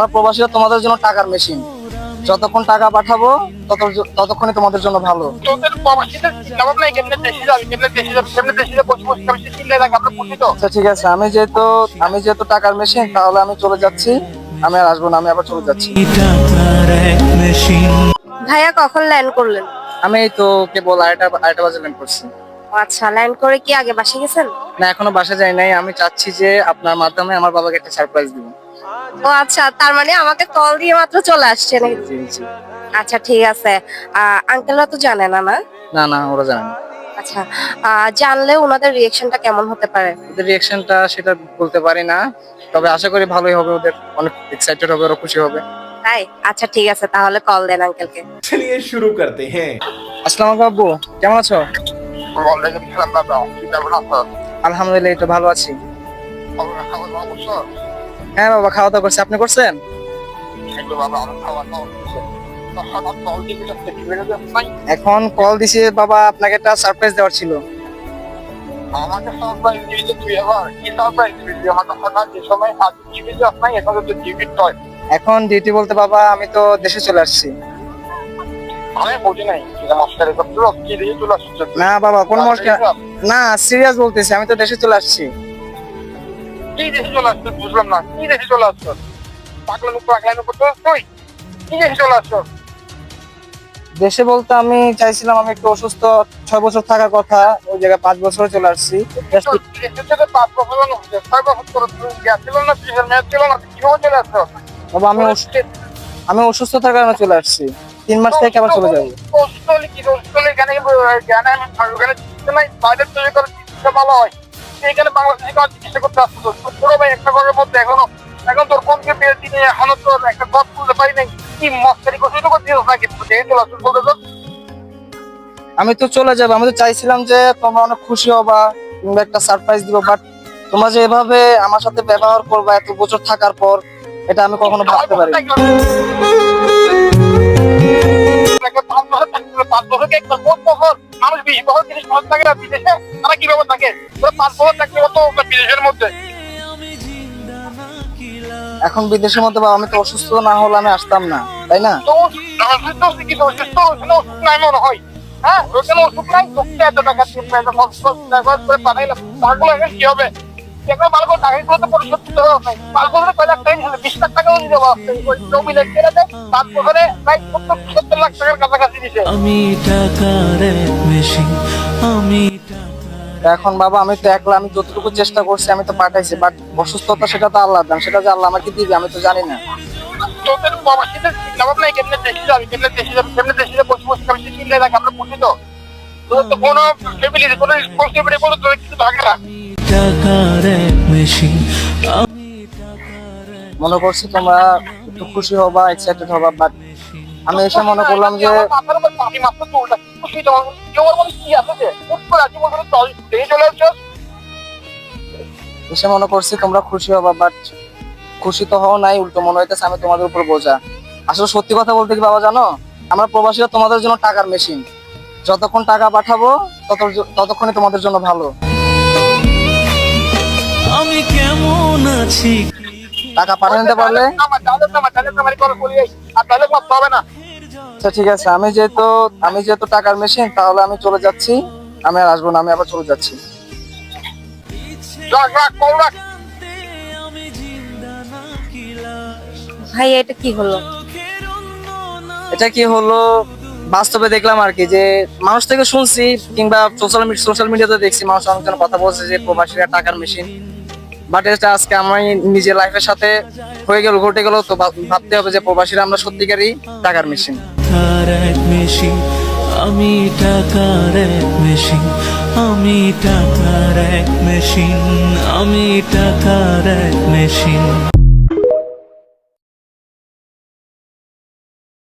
আমরা প্রবাসীরা তোমাদের জন্য টাকার মেশিন। যতক্ষণ টাকা পাঠাবো ততক্ষণই তোমাদের জন্য ভালো। তোদের প্রবাসীদের জবাব নাই, কেমনে দেশে যাবি, কেমনে দেশে যাবি, কেমনে দেশে যাবি, বসে বসে আমি চিল্লাই রাখি, আমরা বুঝি তো। আচ্ছা ঠিক আছে, আমি যেহেতু টাকার মেশিন, তাহলে আমি চলে যাচ্ছি। আমি আর আসবো না, আমি আবার চলে যাচ্ছি। ভাইয়া কখন ল্যান্ড করলেন? আমি এই তো কেবল আড়াইটা বাজে ল্যান্ড করছি। ও আচ্ছা, ল্যান্ড করে কি আগে বাসে গেছেন? না, এখনো বাসা যাই নাই। আমি চাচ্ছি যে আপনার মাধ্যমে আমার বাবাকে একটা সারপ্রাইজ দিব। ও আচ্ছা, তার মানে আমাকে কল দিয়ে মাত্র চলে আসছেন। জি জি। আচ্ছা ঠিক আছে। আঙ্কেলরা তো জানে না, না? না না, ওরা জানে না। আচ্ছা, জানলে ওনাদের রিয়েকশনটা কেমন হতে পারে? ওদের রিয়াকশনটা সেটা বলতে পারি না, তবে আশা করি ভালোই হবে। ওদের অনেক এক্সাইটেড হবে, ওরা খুশি হবে। তাই? আচ্ছা ঠিক আছে, তাহলে কল দেন আঙ্কেলকে। चलिए शुरू करते हैं। আসসালামু আলাইকুম আব্বু, কেমন আছো? ওয়ালাইকুম সালাম বাবা, কি খবর আপনার? আলহামদুলিল্লাহ, এই তো ভালো আছি। খাওয়া দাওয়া করছো? হ্যাঁ বাবা, খাওয়া দাওয়া করছি। আপনি করছেন? এই তো বাবা, আমার খাওয়া দাওয়া করছে। তখন কল দিয়ে দিতে কি বেরোবে নাই? এখন কল দিছি বাবা, আপনাকে একটা সারপ্রাইজ দেওয়ার ছিল। আমাকে সারপ্রাইজ দিয়েছে তুই আবার? কি সারপ্রাইজ দিবি? হঠাৎ হঠাৎ যে সময় আজ জিবি যাস নাই, এখন তো জিবি টয়। এখন ডিউটি বলতে বাবা, আমি তো দেশে চলে আসছি। আমি বুঝি নাই কি মস্কারি করছো, কি দিয়ে চলে আসছো? না বাবা, কোন মস্কার না, সিরিয়াস বলতেছি, আমি তো দেশে চলে আসছি। কি দেশে চলে আসছো বুঝলাম না, কি দেশে চলে আসছো? পাগলামি করছো তুই? কি দেশে চলে আসছো? দেশে বলতে আমি চাইছিলাম, আমি একটু অসুস্থ, 6 বছর থাকার কথা, ওই জায়গায় 5 বছরে চলে আসছি। Just দেশের থেকে 5 বছর হচ্ছে, 6 বছর করে তুমি গেছিল না, দেশের মেয়ে ছিল না, কিভাবে চলে আসছো? বাবা, আমি অসুস্থতার কারণে চলে আসছি। 3 মাস থেকে আবার চলে যাবো। অস্ট্রেলি কি অস্ট্রেলি গানে গানে ওখানে চিকিৎসা নাই, বাইরে তৈরি করে চিকিৎসা ভালো হয়। এখানে বাংলাদেশে কাজ চিকিৎসা করতে আসছো তো পুরো ভাই একটা ঘরের মধ্যে এখন তোর বোনকে বিয়ে দিনে এখনো তোর একটা গপ তুলতে পারি নাই। কি মস্কারি করছিস তো করছিস নাকি এই চলে আসছো বলতে তো? আমি তো চলে যাবো, আমি তো চাইছিলাম যে তোমরা অনেক খুশি হবা কিংবা একটা সারপ্রাইজ দিব, বাট তোমরা যে এভাবে আমার সাথে ব্যবহার করবা এত বছর থাকার পর, এটা আমি কখনো ভাবতে পারি। মানুষ 20 বছর 30 বছর থাকে না বিদেশে, তারা কিভাবে থাকে? 5 বছর থাকলে তো বিদেশের মধ্যে। এখন বিদেশের মধ্যে বাবা, আমি তো অসুস্থ না হলে আমি আসতাম না, তাই না? তো কি অসুস্থ নাই মনে হয়? হ্যাঁ, ওখানে ওষুধ নাই, তোকে এত টাকা দিয়ে পাঠাইলাম, তারগুলো এখন কি হবে? এগুলো ভালো করে টাকাগুলো তো পরিশোধ করতে হবে নাই। 5 বছরে কয় লাখ টাকা 20 লাখ টাকাও দিয়ে দেবো। জমিনে ছেড়ে দেয়, 5 বছরে প্রায় 70 লাখ টাকার কাছাকাছি দিছে। আমি টাকার এক মেশিন, আমি এখন বাবা, আমি তো একলা, আমি যতটুকু চেষ্টা করছি আমি তো পাঠাইছি, বাট অসুস্থতা সেটা তো আল্লাহ দান, সেটা যে আল্লাহ আমাকে দিবে আমি তো জানি না। তোদের প্রবাসীদের জবাব নাই, কেমনে দেশে যাবি, কেমনে দেশে যাবি, কেমনে দেশে যাবি, বসে বসে আমি চিল্লাই রাখি, আমরা বুঝি তো। তোর তো কোনো ফ্যামিলি, কোনো রেসপন্সিবিলিটি বলে তোর কিছু থাকে না। টাকার এক মেশিন, আমি মনে করছি তোমরা একটু খুশি হবা, এক্সাইটেড হবা, বাট আমি এসে মনে করলাম যে মাথার উপর পানি মাত্র চুলটা খুশি তো জোর মনে কি আছে যে উঠতে রাজি বলতে চল দেশে চলে আসছো। এসে মনে করছি তোমরা খুশি হবা, বাট খুশি তো হও নাই, উল্টো মনে হইতেছে আমি তোমাদের উপর বোঝা। আসলে সত্যি কথা বলতে কি বাবা জানো, আমরা প্রবাসীরা তোমাদের জন্য টাকার মেশিন। যতক্ষণ টাকা পাঠাবো ততক্ষণই তোমাদের জন্য ভালো। আমি কেমন আছি, টাকা পাঠিয়ে নিতে পারলে আমার করে বলি আর তাহলে মাপ হবে না। আচ্ছা ঠিক আছে, আমি যেহেতু টাকার মেশিন, তাহলে আমি চলে যাচ্ছি। আমি আর আসবো না, আমি আবার চলে যাচ্ছি। রাখ রাখ কল রাখ। ভাই এটা কি হলো? এটা কি হলো, বাস্তবে দেখলাম আর কি, যে মানুষ থেকে শুনছি কিংবা সোশ্যাল মিডিয়াতে দেখছি, মানুষ অনেকজন কথা বলছে যে প্রবাসীরা টাকার মেশিন, বাট এটা আজকে আমি নিজের লাইফের সাথে ঘটে গেল, তো ভাবতে হবে যে প্রবাসীরা আমরা সত্যিকারই টাকার মেশিন। টাকার এক মেশিন, আমি টাকার এক মেশিন, আমি টাকার এক মেশিন, আমি টাকার এক মেশিন।